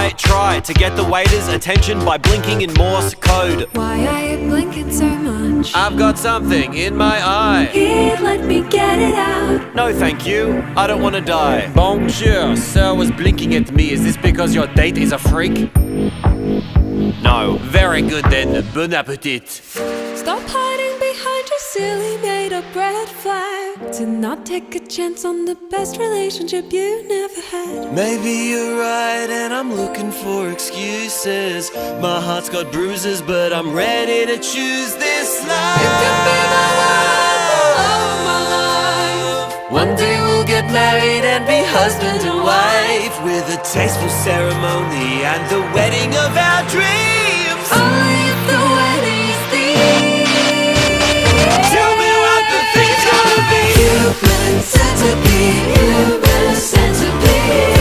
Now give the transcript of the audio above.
I try to get the waiter's attention by blinking in Morse code. Why are you blinking so much? I've got something in my eye. Here, let me get it out. No thank you, I don't want to die. Bonjour, sir was blinking at me. Is this because your date is a freak? No. Very good then, bon appetit. Stop hiding behind your silly made-up red flag. To not take a chance on the best relationship you never had. Maybe you're right and I'm looking for excuses. My heart's got bruises but I'm ready to choose this life. You can be my world, the love of my life. One day we'll get married and be husband and wife, with a tasteful ceremony and the wedding of our dreams. Only if the wedding's theme. Tell me what the thing's gonna be. Human centipede, human centipede.